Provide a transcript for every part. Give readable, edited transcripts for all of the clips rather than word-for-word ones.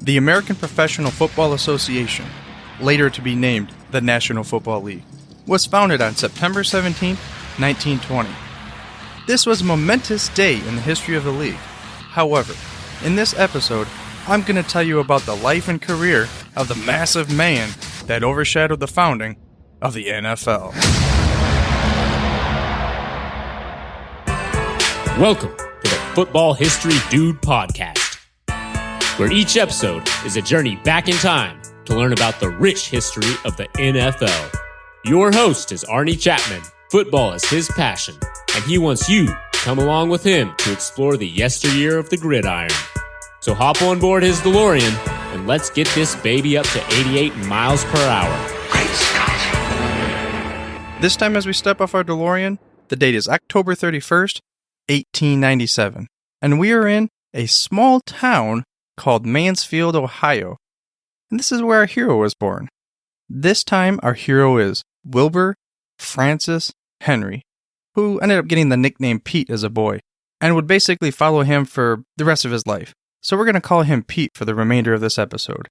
The American Professional Football Association, later to be named the National Football League, was founded on September 17, 1920. This was a momentous day in the history of the league. However, in this episode, I'm going to tell you about the life and career of the massive man that overshadowed the founding of the NFL. Welcome to the Football History Dude podcast, where each episode is a journey back in time to learn about the rich history of the NFL. Your host is Arnie Chapman. Football is his passion, and he wants you to come along with him to explore the yesteryear of the gridiron. So hop on board his DeLorean, and let's get this baby up to 88 miles per hour. Great Scott! This time as we step off our DeLorean, the date is October 31st, 1897, and we are in a small town called Mansfield, Ohio. And this is where our hero was born. This time our hero is Wilbur Francis Henry, who ended up getting the nickname Pete as a boy, and would basically follow him for the rest of his life. So we're going to call him Pete for the remainder of this episode.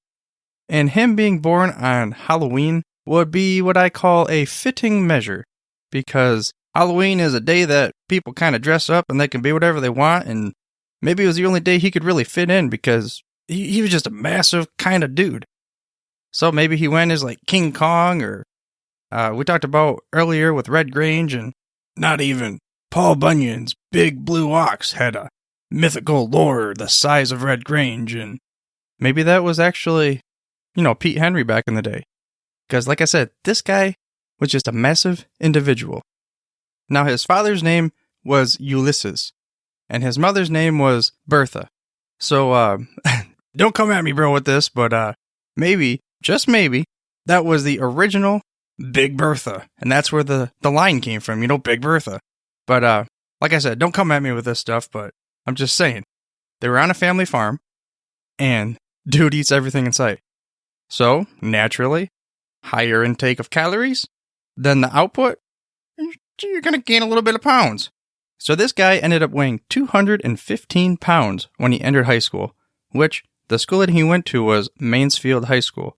And him being born on Halloween would be what I call a fitting measure, because Halloween is a day that people kind of dress up and they can be whatever they want, and maybe it was the only day he could really fit in because he was just a massive kind of dude. So maybe he went as like King Kong, or we talked about earlier with Red Grange, and not even Paul Bunyan's big blue ox had a mythical lore the size of Red Grange, and maybe that was actually, Pete Henry back in the day. Because like I said, this guy was just a massive individual. Now his father's name was Ulysses, and his mother's name was Bertha. So, don't come at me, bro, with this, but maybe, just maybe, that was the original Big Bertha, and that's where the line came from, Big Bertha. But, like I said, don't come at me with this stuff, but I'm just saying, they were on a family farm, and dude eats everything in sight. So, naturally, higher intake of calories, then the output, you're going to gain a little bit of pounds. So this guy ended up weighing 215 pounds when he entered high school, which the school that he went to was Mansfield High School.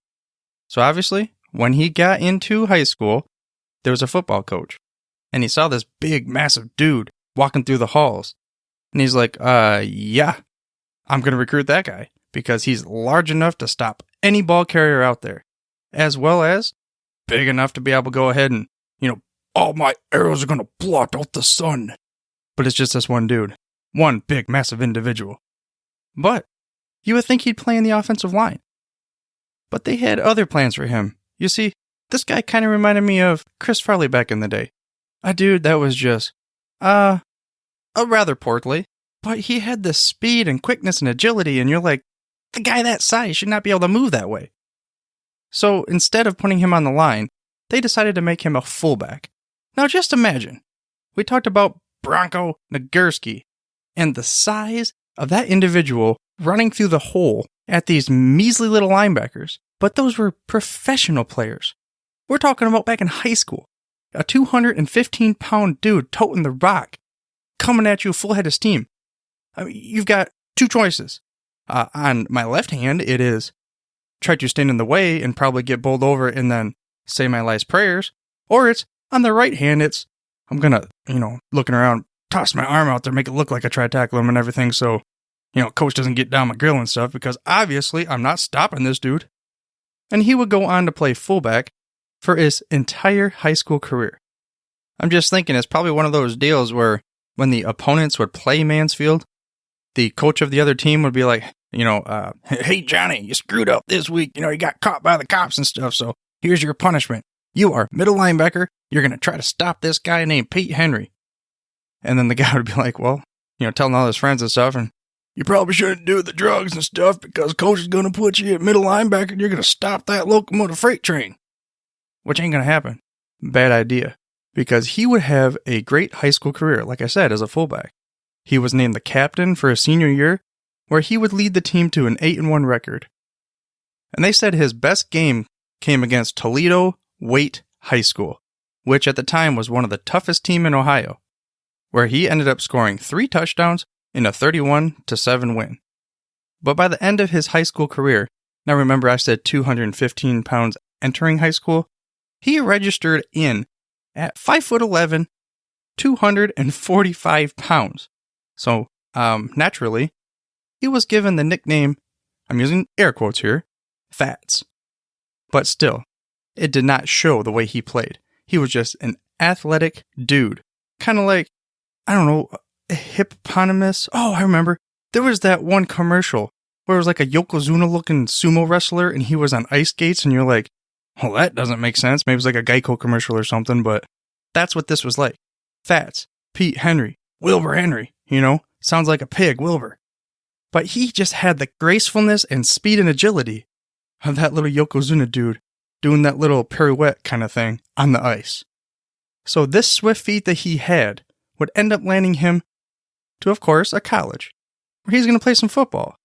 So obviously, when he got into high school, there was a football coach, and he saw this big, massive dude walking through the halls. And he's like, yeah, I'm going to recruit that guy because he's large enough to stop any ball carrier out there, as well as big enough to be able to go ahead and, all my arrows are going to blot out the sun. But it's just this one dude. One big, massive individual. But you would think he'd play in the offensive line. But they had other plans for him. You see, this guy kind of reminded me of Chris Farley back in the day. A dude that was just, a rather portly. But he had the speed and quickness and agility, and you're like, the guy that size should not be able to move that way. So instead of putting him on the line, they decided to make him a fullback. Now just imagine, we talked about Bronco Nagurski and the size of that individual running through the hole at these measly little linebackers, but those were professional players. We're talking about back in high school, a 215-pound dude toting the rock, coming at you full head of steam. I mean, you've got two choices. On my left hand, it is try to stand in the way and probably get bowled over and then say my last prayers, or it's on the right hand, it's, I'm going to, looking around, toss my arm out there, make it look like I try to tackle him and everything so, coach doesn't get down my grill and stuff, because obviously I'm not stopping this dude. And he would go on to play fullback for his entire high school career. I'm just thinking it's probably one of those deals where when the opponents would play Mansfield, the coach of the other team would be like, hey, Johnny, you screwed up this week. You got caught by the cops and stuff, so here's your punishment. You are middle linebacker. You're going to try to stop this guy named Pete Henry. And then the guy would be like, well, telling all his friends and stuff, and you probably shouldn't do the drugs and stuff because coach is going to put you at middle linebacker and you're going to stop that locomotive freight train. Which ain't going to happen. Bad idea. Because he would have a great high school career, like I said, as a fullback. He was named the captain for his senior year, where he would lead the team to an 8-1 record. And they said his best game came against Toledo Waite High School, which at the time was one of the toughest teams in Ohio, where he ended up scoring 3 touchdowns in a 31-7 win. But by the end of his high school career, now remember I said 215 pounds entering high school, he registered in at 5'11", 245 pounds. So, naturally, he was given the nickname, I'm using air quotes here, Fats. But still, it did not show the way he played. He was just an athletic dude. Kind of like, I don't know, a hippopotamus. Oh, I remember. There was that one commercial where it was like a Yokozuna-looking sumo wrestler and he was on ice skates and you're like, well, that doesn't make sense. Maybe it was like a Geico commercial or something, but that's what this was like. Fats, Pete Henry, Wilbur Henry, sounds like a pig, Wilbur. But he just had the gracefulness and speed and agility of that little Yokozuna dude doing that little pirouette kind of thing on the ice. So this swift feet that he had would end up landing him to, of course, a college where he's going to play some football.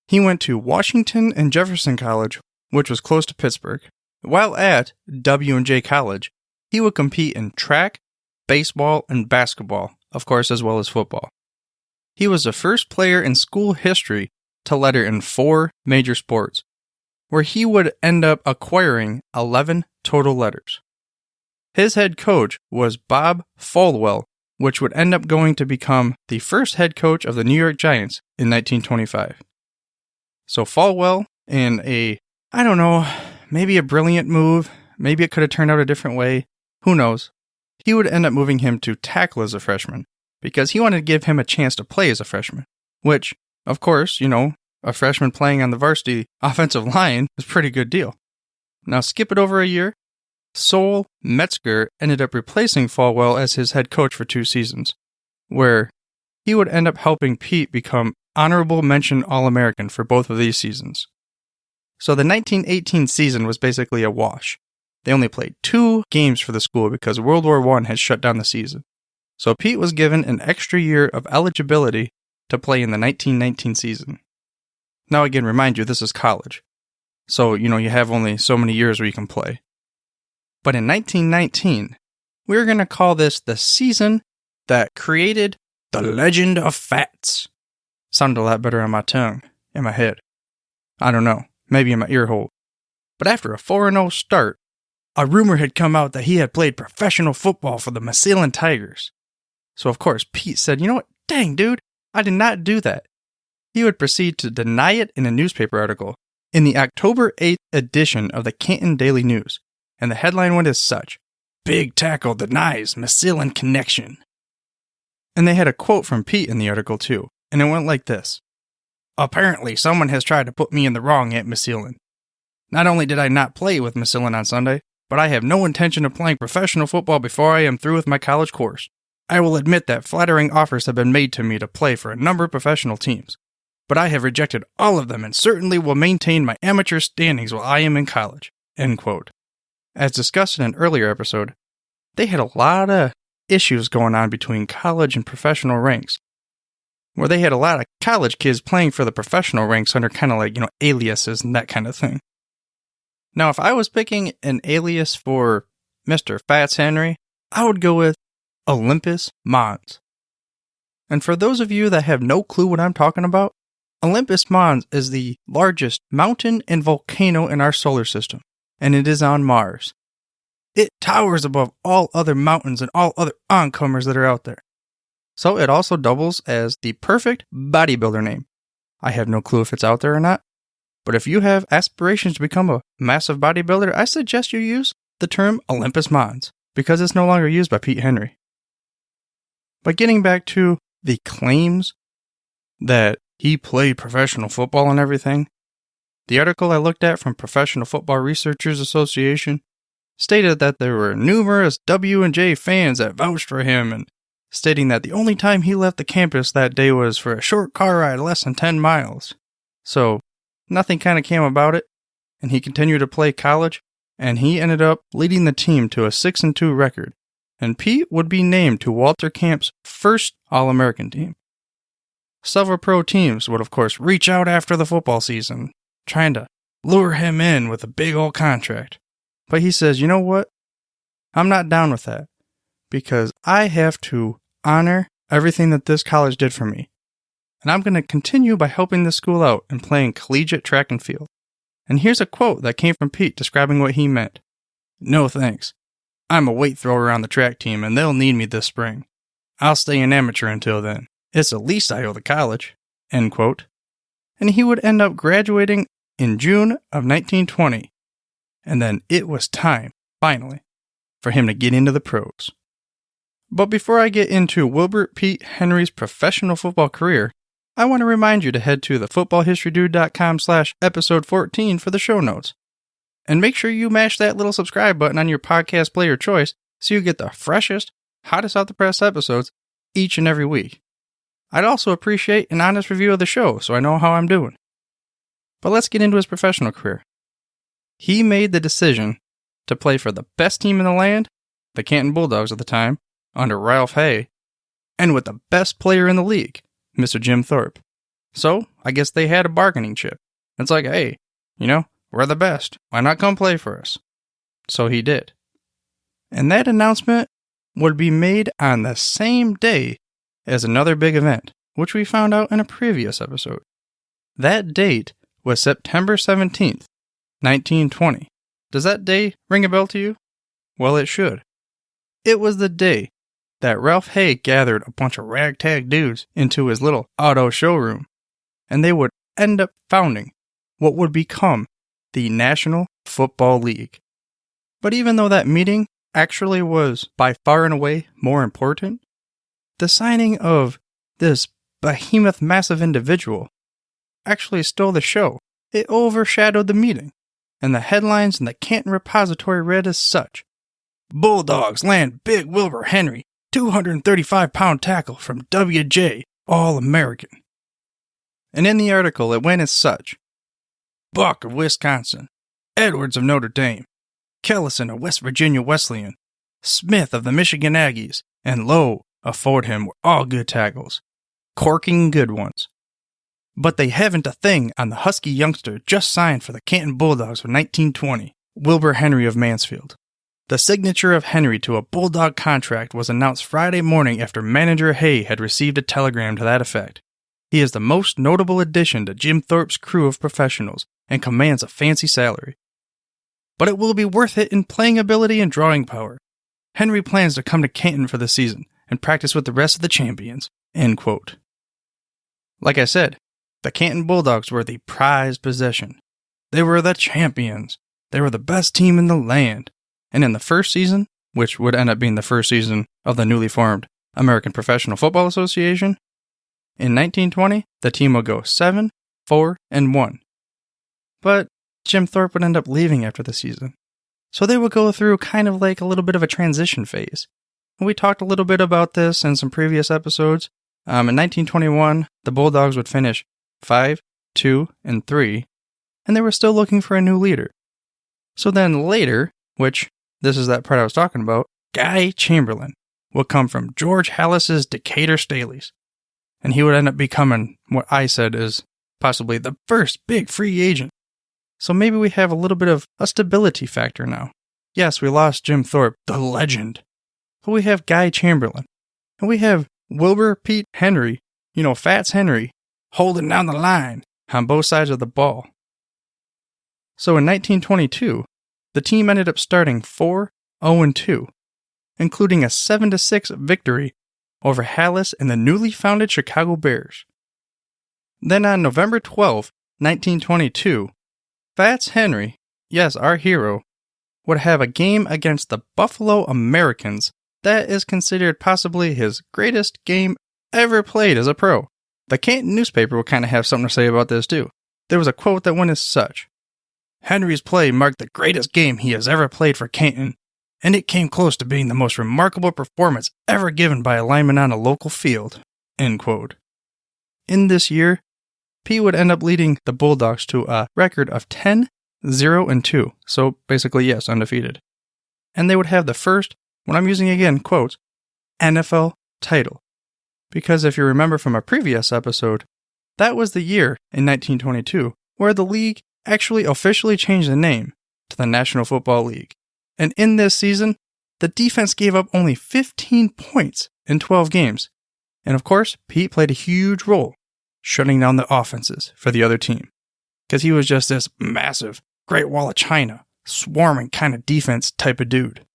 He went to Washington and Jefferson College, which was close to Pittsburgh. While at W&J College, he would compete in track, baseball, and basketball, of course, as well as football. He was the first player in school history to letter in 4 major sports, where he would end up acquiring 11 total letters. His head coach was Bob Folwell, which would end up going to become the first head coach of the New York Giants in 1925. So Folwell, in maybe a brilliant move, maybe it could have turned out a different way, who knows, he would end up moving him to tackle as a freshman, because he wanted to give him a chance to play as a freshman, which, of course, a freshman playing on the varsity offensive line is a pretty good deal. Now skip it over a year, Sol Metzger ended up replacing Folwell as his head coach for 2 seasons, where he would end up helping Pete become honorable mention All-American for both of these seasons. So the 1918 season was basically a wash. They only played 2 games for the school because World War I had shut down the season. So Pete was given an extra year of eligibility to play in the 1919 season. Now again, remind you, this is college. So, you have only so many years where you can play. But in 1919, we're going to call this the season that created the legend of Fats. Sounded a lot better on my tongue, in my head. I don't know, maybe in my ear hole. But after a 4-0 start, a rumor had come out that he had played professional football for the Massillon Tigers. So of course, Pete said, you know what, dang dude, I did not do that. He would proceed to deny it in a newspaper article in the October 8th edition of the Canton Daily News, and the headline went as such, "Big Tackle Denies Massillon Connection." And they had a quote from Pete in the article too, and it went like this. "Apparently someone has tried to put me in the wrong at Massillon. Not only did I not play with Massillon on Sunday, but I have no intention of playing professional football before I am through with my college course. I will admit that flattering offers have been made to me to play for a number of professional teams, but I have rejected all of them and certainly will maintain my amateur standings while I am in college." End quote. As discussed in an earlier episode, they had a lot of issues going on between college and professional ranks, where they had a lot of college kids playing for the professional ranks under kind of like, aliases and that kind of thing. Now, if I was picking an alias for Mr. Fats Henry, I would go with Olympus Mons. And for those of you that have no clue what I'm talking about, Olympus Mons is the largest mountain and volcano in our solar system, and it is on Mars. It towers above all other mountains and all other oncomers that are out there. So it also doubles as the perfect bodybuilder name. I have no clue if it's out there or not, but if you have aspirations to become a massive bodybuilder, I suggest you use the term Olympus Mons, because it's no longer used by Pete Henry. But getting back to the claims that he played professional football and everything, the article I looked at from Professional Football Researchers Association stated that there were numerous W&J fans that vouched for him, and stating that the only time he left the campus that day was for a short car ride less than 10 miles. So, nothing kind of came about it, and he continued to play college, and he ended up leading the team to a 6-2 record, and Pete would be named to Walter Camp's first All-American team. Several pro teams would of course reach out after the football season, trying to lure him in with a big old contract. But he says, you know what? I'm not down with that, because I have to honor everything that this college did for me. and I'm going to continue by helping the school out and playing collegiate track and field. And here's a quote that came from Pete describing what he meant. "No thanks. I'm a weight thrower on the track team, and they'll need me this spring. I'll stay an amateur until then. It's the least I owe the college." End quote. And he would end up graduating in June of 1920. And then it was time, finally, for him to get into the pros. But before I get into Wilbur Pete Henry's professional football career, I want to remind you to head to thefootballhistorydude.com/episode14 for the show notes. And make sure you mash that little subscribe button on your podcast player choice so you get the freshest, hottest off the press episodes each and every week. I'd also appreciate an honest review of the show so I know how I'm doing. But let's get into his professional career. He made the decision to play for the best team in the land, the Canton Bulldogs at the time, under Ralph Hay, and with the best player in the league, Mr. Jim Thorpe. So, I guess they had a bargaining chip. It's like, hey, we're the best. Why not come play for us? So he did. And that announcement would be made on the same day as another big event, which we found out in a previous episode. That date was September 17th, 1920. Does that day ring a bell to you? Well, it should. It was the day that Ralph Hay gathered a bunch of ragtag dudes into his little auto showroom, and they would end up founding what would become the National Football League. But even though that meeting actually was by far and away more important, the signing of this behemoth massive individual actually stole the show. It overshadowed the meeting, and the headlines in the Canton Repository read as such: "Bulldogs land big Wilbur Henry, 235-pound tackle from W.J., All-American." And in the article it went as such: "Buck of Wisconsin, Edwards of Notre Dame, Kellison of West Virginia Wesleyan, Smith of the Michigan Aggies, and Lowe of Fordham were all good tackles. Corking good ones. But they haven't a thing on the husky youngster just signed for the Canton Bulldogs of 1920, Wilbur Henry of Mansfield." The signature of Henry to a Bulldog contract was announced Friday morning after manager Hay had received a telegram to that effect. He is the most notable addition to Jim Thorpe's crew of professionals and commands a fancy salary. But it will be worth it in playing ability and drawing power. Henry plans to come to Canton for the season and practice with the rest of the champions. End quote. Like I said, the Canton Bulldogs were the prized possession. They were the champions. They were the best team in the land. And in the first season, which would end up being the first season of the newly formed American Professional Football Association, in 1920, the team would go 7-4-1. But Jim Thorpe would end up leaving after the season. So they would go through kind of like a little bit of a transition phase. And we talked a little bit about this in some previous episodes. In 1921, the Bulldogs would finish 5-2-3, and they were still looking for a new leader. So then later, which this is that part I was talking about, Guy Chamberlain would come from George Hallis's Decatur Staleys. And he would end up becoming what I said is possibly the first big free agent. So maybe we have a little bit of a stability factor now. Yes, we lost Jim Thorpe, the legend. But we have Guy Chamberlain. And we have Wilbur Pete Henry, Fats Henry, holding down the line on both sides of the ball. So in 1922, the team ended up starting 4-0-2, including a 7-6 victory over Hallis and the newly founded Chicago Bears. Then on November 12, 1922, Fats Henry, yes, our hero, would have a game against the Buffalo Americans that is considered possibly his greatest game ever played as a pro. The Canton newspaper will kind of have something to say about this too. There was a quote that went as such: "Henry's play marked the greatest game he has ever played for Canton, and it came close to being the most remarkable performance ever given by a lineman on a local field." End quote. In this year, P would end up leading the Bulldogs to a record of 10-0-2, so basically, yes, undefeated. And they would have the first, what I'm using again, quotes, NFL title. Because if you remember from a previous episode, that was the year in 1922 where the league actually officially changed the name to the National Football League. And in this season, the defense gave up only 15 points in 12 games. And of course, Pete played a huge role. shutting down the offenses for the other team. Because he was just this massive, Great Wall of China, swarming kind of defense type of dude.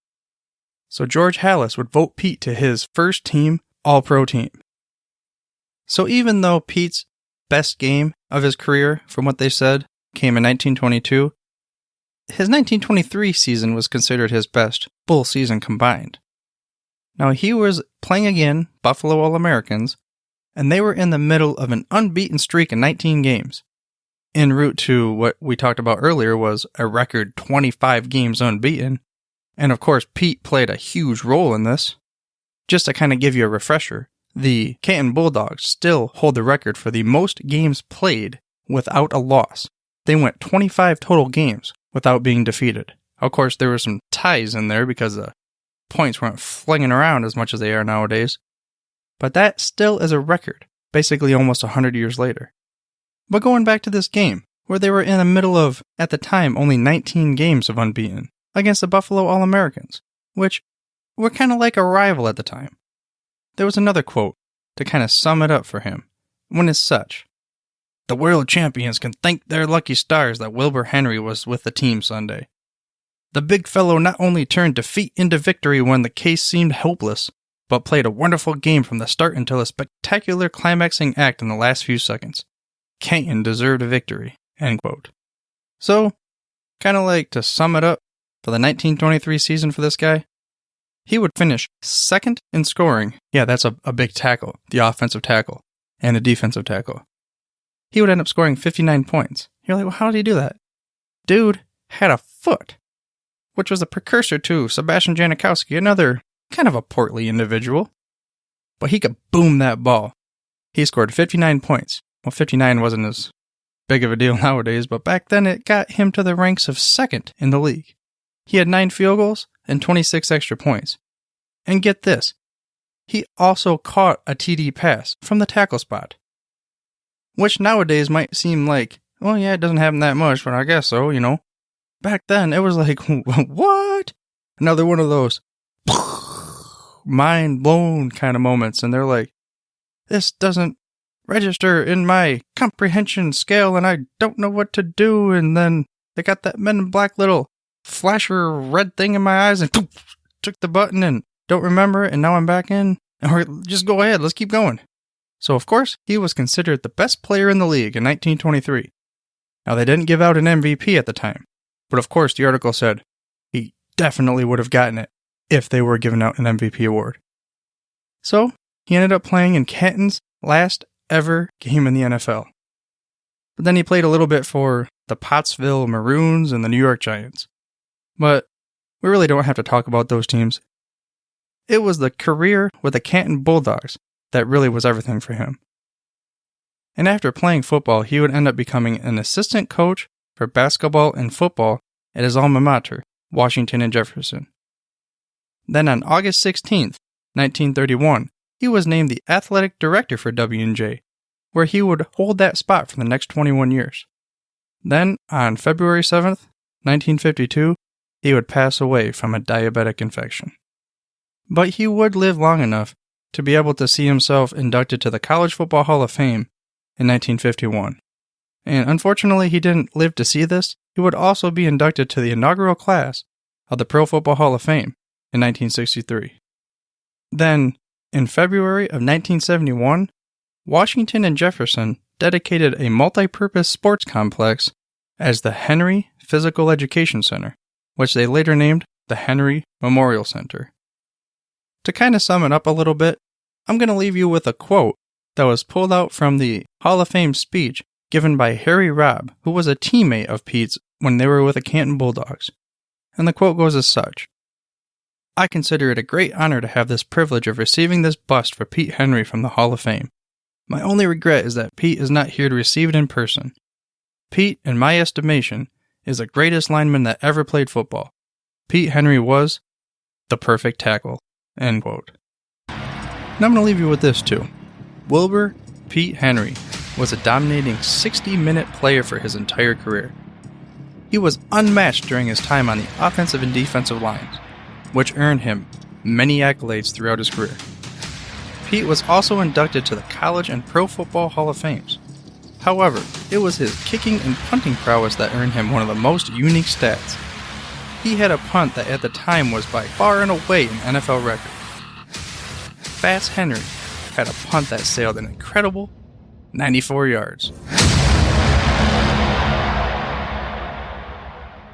So George Halas would vote Pete to his first team All-Pro team. So even though Pete's best game of his career, from what they said, came in 1922, his 1923 season was considered his best full season combined. Now he was playing again Buffalo All-Americans, and they were in the middle of an unbeaten streak in 19 games. En route to what we talked about earlier was a record 25 games unbeaten, and of course Pete played a huge role in this. Just to kind of give you a refresher, the Canton Bulldogs still hold the record for the most games played without a loss. They went 25 total games without being defeated. Of course, there were some ties in there because the points weren't flinging around as much as they are nowadays. But that still is a record, basically almost 100 years later. But going back to this game, where they were in the middle of, at the time, only 19 games of unbeaten against the Buffalo All-Americans, which were kind of like a rival at the time. There was another quote to kind of sum it up for him, when it's such. The world champions can thank their lucky stars that Wilbur Henry was with the team Sunday. The big fellow not only turned defeat into victory when the case seemed hopeless, but played a wonderful game from the start until a spectacular climaxing act in the last few seconds. Canton deserved a victory. End quote. So, kind of like to sum it up for the 1923 season for this guy, he would finish second in scoring. Yeah, that's a big tackle, the offensive tackle, and the defensive tackle. He would end up scoring 59 points. You're like, well, how did he do that? Dude had a foot, which was a precursor to Sebastian Janikowski, another kind of a portly individual. But he could boom that ball. He scored 59 points. Well, 59 wasn't as big of a deal nowadays, but back then it got him to the ranks of second in the league. He had 9 field goals and 26 extra points. And get this, he also caught a TD pass from the tackle spot. Which nowadays might seem like, well, yeah, it doesn't happen that much, but I guess so, you know. Back then, it was like, what? Another one of those mind-blown kind of moments, and they're like, this doesn't register in my comprehension scale, and I don't know what to do, and then they got that Men in Black little flasher red thing in my eyes, and took the button, and don't remember it, and now I'm back in, or just go ahead, let's keep going. So, of course, he was considered the best player in the league in 1923. Now, they didn't give out an MVP at the time, but of course, the article said he definitely would have gotten it if they were giving out an MVP award. So, he ended up playing in Canton's last ever game in the NFL. But then he played a little bit for the Pottsville Maroons and the New York Giants. But we really don't have to talk about those teams. It was the career with the Canton Bulldogs that really was everything for him. And after playing football, he would end up becoming an assistant coach for basketball and football at his alma mater, Washington and Jefferson. Then on August 16th, 1931, he was named the athletic director for W&J, where he would hold that spot for the next 21 years. Then, on February 7th, 1952, he would pass away from a diabetic infection. But he would live long enough to be able to see himself inducted to the College Football Hall of Fame in 1951. And unfortunately, he didn't live to see this. He would also be inducted to the inaugural class of the Pro Football Hall of Fame in 1963. Then, in February of 1971, Washington and Jefferson dedicated a multi-purpose sports complex as the Henry Physical Education Center, which they later named the Henry Memorial Center. To kind of sum it up a little bit, I'm going to leave you with a quote that was pulled out from the Hall of Fame speech given by Harry Robb, who was a teammate of Pete's when they were with the Canton Bulldogs. And the quote goes as such: I consider it a great honor to have this privilege of receiving this bust for Pete Henry from the Hall of Fame. My only regret is that Pete is not here to receive it in person. Pete, in my estimation, is the greatest lineman that ever played football. Pete Henry was the perfect tackle. End quote. And I'm going to leave you with this too. Wilbur Pete Henry was a dominating 60-minute player for his entire career. He was unmatched during his time on the offensive and defensive lines, which earned him many accolades throughout his career. Pete was also inducted to the College and Pro Football Hall of Fames. However, it was his kicking and punting prowess that earned him one of the most unique stats. He had a punt that at the time was by far and away an NFL record. Fats Henry had a punt that sailed an incredible 94 yards.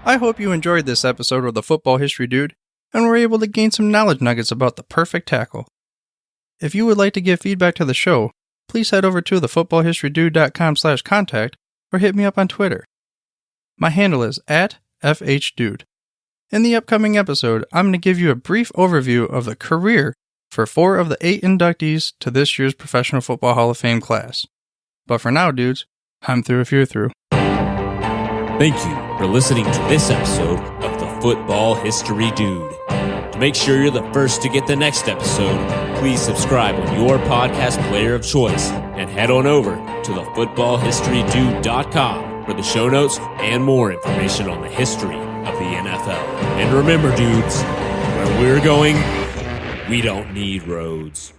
I hope you enjoyed this episode of the Football History Dude and were able to gain some knowledge nuggets about the perfect tackle. If you would like to give feedback to the show, please head over to thefootballhistorydude.com/contact or hit me up on Twitter. My handle is @FHDude. In the upcoming episode, I'm going to give you a brief overview of the career for 4 of the 8 inductees to this year's Professional Football Hall of Fame class. But for now, dudes, I'm through if you're through. Thank you for listening to this episode of the Football History Dude. To make sure you're the first to get the next episode, please subscribe on your podcast player of choice and head on over to thefootballhistorydude.com for the show notes and more information on the history of the NFL. And remember, dudes, where we're going, we don't need roads.